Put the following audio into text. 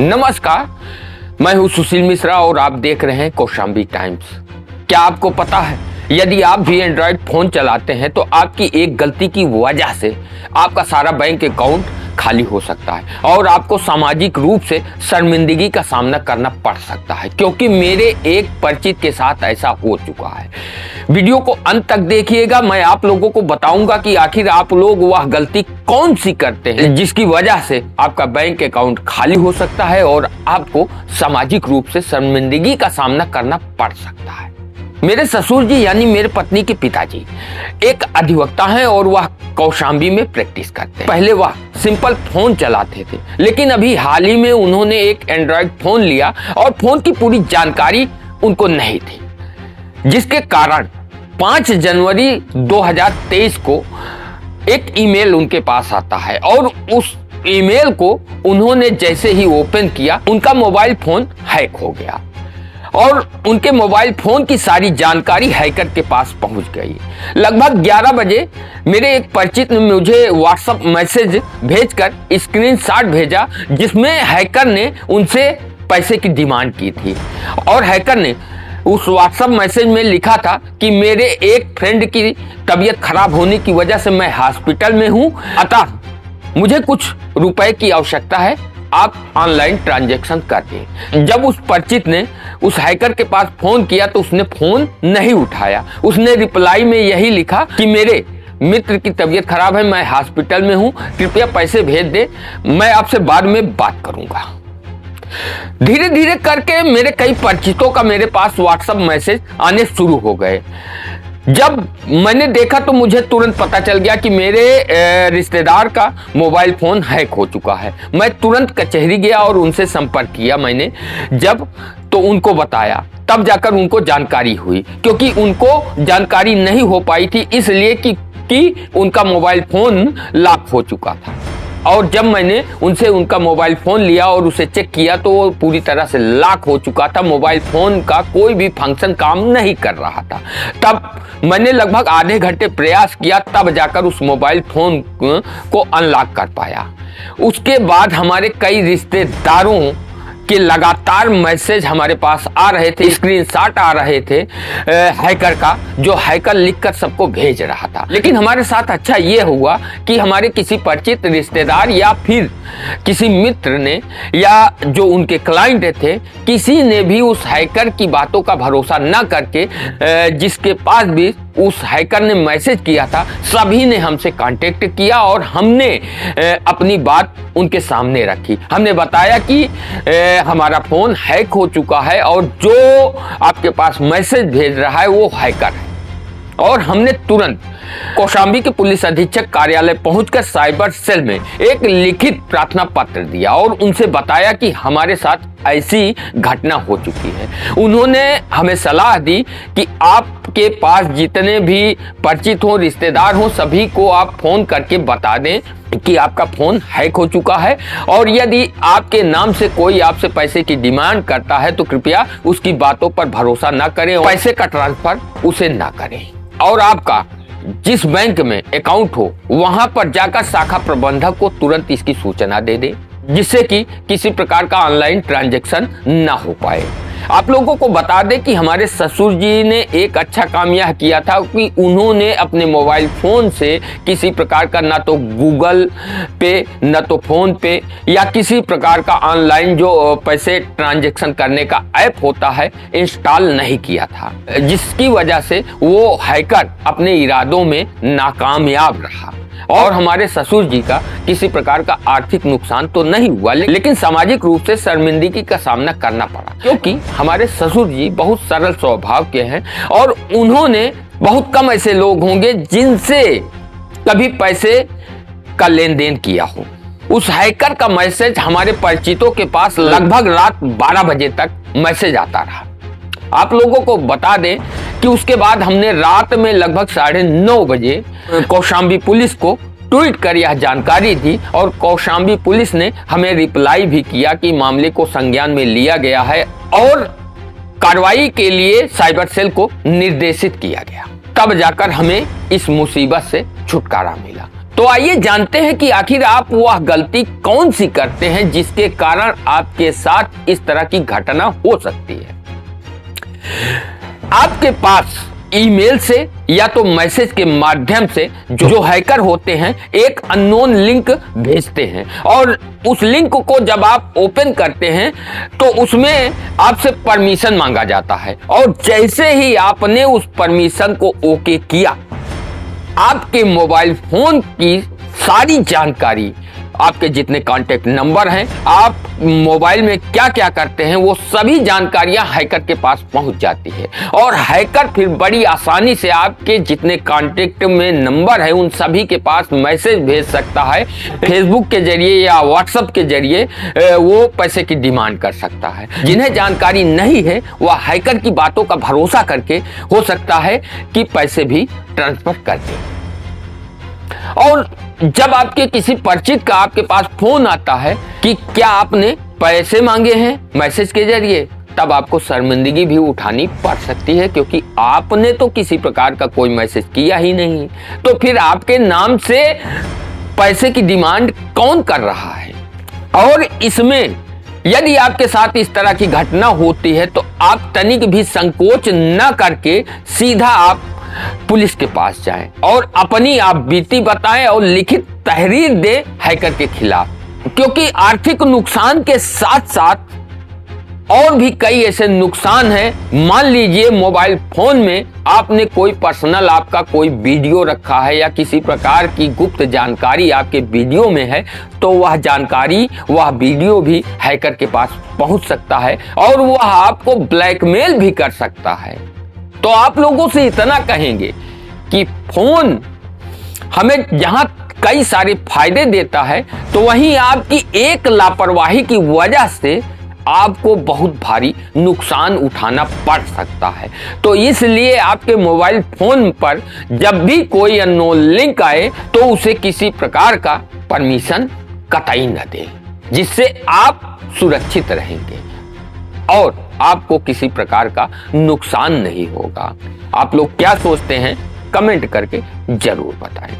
नमस्कार, मैं हूं सुशील मिश्रा और आप देख रहे हैं कौशाम्बी टाइम्स। क्या आपको पता है, यदि आप भी एंड्रॉयड फोन चलाते हैं तो आपकी एक गलती की वजह से आपका सारा बैंक अकाउंट खाली हो सकता है और आपको सामाजिक रूप से शर्मिंदगी का सामना करना पड़ सकता है, क्योंकि मेरे एक परिचित के साथ ऐसा हो चुका है। वीडियो को अंत तक देखिएगा, मैं आप लोगों को बताऊंगा कि आखिर आप लोग वह गलती कौन सी करते हैं जिसकी वजह से आपका बैंक अकाउंट खाली हो सकता है और आपको सामाजिक रूप से शर्मिंदगी का सामना करना पड़ सकता है। मेरे ससुर जी यानी मेरे पत्नी के पिताजी एक अधिवक्ता हैं और वह कौशाम्बी में प्रैक्टिस करते हैं। पहले वह सिंपल फोन चलाते थे, लेकिन अभी हाल ही में उन्होंने एक एंड्रॉयड फोन लिया और फोन की पूरी जानकारी उनको नहीं थी, जिसके कारण 5 जनवरी 2023 को एक ईमेल उनके पास आता है और उस ईमेल को उन्होंने जैसे ही ओपन किया, उनका मोबाइल फोन हैक हो गया और उनके मोबाइल फोन की सारी जानकारी हैकर के पास पहुंच गई। लगभग 11 बजे मेरे एक परिचित ने मुझे व्हाट्सएप मैसेज भेजकर स्क्रीनशॉट भेजा, जिसमें हैकर ने उनसे पैसे की डिमांड की थी और हैकर ने उस व्हाट्सएप मैसेज में लिखा था कि मेरे एक फ्रेंड की तबीयत खराब होने की वजह से मैं हॉस्पिटल में हूं, अतः मुझे कुछ रुपए की आवश्यकता है, आप ऑनलाइन ट्रांजैक्शन कर दें। जब उस परिचित ने उस हैकर के पास फोन किया तो उसने फोन नहीं उठाया। उसने रिप्लाई में यही लिखा कि मेरे मित्र की तबीयत खराब है, मैं हॉस्पिटल में हूं, कृपया पैसे भेज दे, मैं आपसे बाद में बात करूंगा। धीरे धीरे करके मेरे कई परिचितों का मेरे पास व्हाट्सएप मैसेज आने शुरू हो गए। जब मैंने देखा तो मुझे तुरंत पता चल गया कि मेरे रिश्तेदार का मोबाइल फोन हैक हो चुका है। मैं तुरंत कचहरी गया और उनसे संपर्क किया। मैंने जब तो उनको बताया, तब जाकर उनको जानकारी हुई, क्योंकि उनको जानकारी नहीं हो पाई थी इसलिए कि उनका मोबाइल फोन लॉक हो चुका था। और जब मैंने उनसे उनका मोबाइल फोन लिया और उसे चेक किया तो वो पूरी तरह से लॉक हो चुका था। मोबाइल फोन का कोई भी फंक्शन काम नहीं कर रहा था। तब मैंने लगभग आधे घंटे प्रयास किया, तब जाकर उस मोबाइल फोन को अनलॉक कर पाया। उसके बाद हमारे कई रिश्तेदारों कि लगातार मैसेज हमारे पास आ रहे थे, स्क्रीनशॉट आ रहे थे हैकर का, जो हैकर लिखकर सबको भेज रहा था। लेकिन हमारे साथ अच्छा ये हुआ कि हमारे किसी परिचित रिश्तेदार या फिर किसी मित्र ने या जो उनके क्लाइंट थे, किसी ने भी उस हैकर की बातों का भरोसा न करके जिसके पास भी उस हैकर ने मैसेज किया था, सभी ने हमसे कांटेक्ट किया और हमने अपनी बात उनके सामने रखी। हमने बताया कि हमारा फोन हैक हो चुका है और जो आपके पास मैसेज भेज रहा है वो हैकर है। और हमने तुरंत कौशाम्बी के पुलिस अधीक्षक कार्यालय पहुंचकर साइबर सेल में एक लिखित प्रार्थना पत्र दिया और उनसे बताया कि हमारे साथ ऐसी घटना हो चुकी है। उन्होंने हमें सलाह दी कि आपके पास जितने भी परिचित हो, रिश्तेदार हो, सभी को आप फोन करके बता दें कि आपका फोन हैक हो चुका है और यदि आपके नाम से कोई आपसे पैसे की डिमांड करता है तो कृपया उसकी बातों पर भरोसा न करें, पैसे का ट्रांसफर उसे न करें और आपका जिस बैंक में अकाउंट हो वहां पर जाकर शाखा प्रबंधक को तुरंत इसकी सूचना दे दे, जिससे कि किसी प्रकार का ऑनलाइन ट्रांजैक्शन ना हो पाए। आप लोगों को बता दें कि हमारे ससुर जी ने एक अच्छा काम यह किया था कि उन्होंने अपने मोबाइल फोन से किसी प्रकार का ना तो गूगल पे, न तो फोन पे या किसी प्रकार का ऑनलाइन जो पैसे ट्रांजैक्शन करने का ऐप होता है इंस्टॉल नहीं किया था, जिसकी वजह से वो हैकर अपने इरादों में नाकामयाब रहा और हमारे ससुर जी का किसी प्रकार का आर्थिक नुकसान तो नहीं हुआ, लेकिन सामाजिक रूप से शर्मिंदगी का सामना करना पड़ा, क्योंकि हमारे ससुर जी बहुत सरल स्वभाव के हैं और उन्होंने, बहुत कम ऐसे लोग होंगे जिनसे कभी पैसे का लेन देन किया हो। उस हैकर का मैसेज हमारे परिचितों के पास लगभग रात 12 बजे तक मैसेज आता रहा। आप लोगों को बता दें कि उसके बाद हमने रात में लगभग 9:30 बजे कौशाम्बी पुलिस को ट्वीट कर यह जानकारी दी और कौशाम्बी पुलिस ने हमें रिप्लाई भी किया कि मामले को संज्ञान में लिया गया है और कार्रवाई के लिए साइबर सेल को निर्देशित किया गया। तब जाकर हमें इस मुसीबत से छुटकारा मिला। तो आइए जानते हैं कि आखिर आप वह गलती कौन सी करते हैं जिसके कारण आपके साथ इस तरह की घटना हो सकती है। आपके पास ईमेल से या तो मैसेज के माध्यम से जो हैकर होते हैं एक अननोन लिंक भेजते हैं, और उस लिंक को जब आप ओपन करते हैं तो उसमें आपसे परमिशन मांगा जाता है, और जैसे ही आपने उस परमिशन को ओके किया, आपके मोबाइल फोन की सारी जानकारी, आपके जितने कांटेक्ट नंबर हैं, आप मोबाइल में क्या क्या करते हैं, वो सभी जानकारियां हैकर के पास पहुंच जाती है। और हैकर फिर बड़ी आसानी से आपके जितने कांटेक्ट में नंबर है उन सभी के पास मैसेज भेज सकता है, फेसबुक के जरिए या व्हाट्सएप के जरिए वो पैसे की डिमांड कर सकता है। जिन्हें जानकारी नहीं है वह हैकर की बातों का भरोसा करके हो सकता है कि पैसे भी ट्रांसफर कर दे। और जब आपके किसी परिचित का आपके पास फोन आता है कि क्या आपने पैसे मांगे हैं मैसेज के जरिए, तब आपको शर्मिंदगी भी उठानी पड़ सकती है, क्योंकि आपने तो किसी प्रकार का कोई मैसेज किया ही नहीं। तो फिर आपके नाम से पैसे की डिमांड कौन कर रहा है? और इसमें यदि आपके साथ इस तरह की घटना होती है तो आप तनिक भी संकोच न करके सीधा आप पुलिस के पास जाएं और अपनी आप बीती बताएं और लिखित तहरीर दें हैकर के खिलाफ, क्योंकि आर्थिक नुकसान के साथ साथ और भी कई ऐसे नुकसान हैं। मान लीजिए मोबाइल फोन में आपने कोई पर्सनल आपका कोई वीडियो रखा है या किसी प्रकार की गुप्त जानकारी आपके वीडियो में है, तो वह जानकारी वह वीडियो भी हैकर के पास पहुंच सकता है और वह आपको ब्लैकमेल भी कर सकता है। तो आप लोगों से इतना कहेंगे कि फोन हमें जहां कई सारे फायदे देता है तो वहीं आपकी एक लापरवाही की वजह से आपको बहुत भारी नुकसान उठाना पड़ सकता है। तो इसलिए आपके मोबाइल फोन पर जब भी कोई अननोन लिंक आए तो उसे किसी प्रकार का परमिशन कतई न दें, जिससे आप सुरक्षित रहेंगे और आपको किसी प्रकार का नुकसान नहीं होगा। आप लोग क्या सोचते हैं कमेंट करके जरूर बताएं।